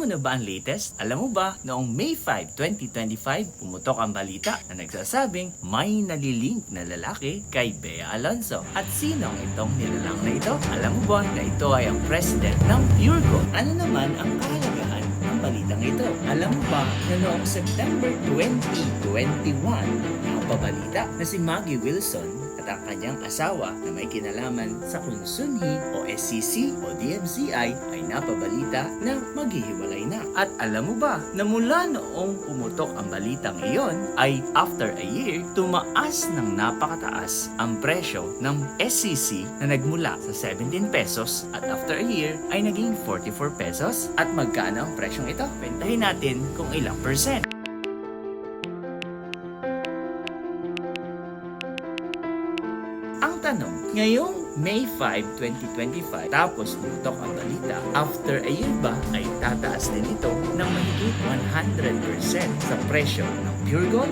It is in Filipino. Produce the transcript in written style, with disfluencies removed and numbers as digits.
mo na ba ang latest? Alam mo ba, noong May 5, 2025, pumutok ang balita na nagsasabing may nalilink na lalaki kay Bea Alonzo. At sino ang itong nilalang na ito? Alam mo ba na ito ay ang president ng Pure Gold? Ano naman ang kahalagahan ng balitang ito? Alam mo ba na noong September 2021, napabalita na si Maggie Wilson at ang kanyang asawa na may kinalaman sa Kunsunhi o SCC o DMCI ay napabalita na maghihiwalay na. At alam mo ba na mula noong pumutok ang balitang iyon ay after a year, tumaas ng napakataas ang presyo ng SCC na nagmula sa 17 pesos at after a year ay naging 44 pesos. At magkano ang presyong ito? Kwentahin natin kung ilang percent. Ang tanong, ngayong May 5, 2025, tapos pumutok ang balita, after a year ba ay tataas din ito ng mahigit 100% sa presyo ng Pure Gold?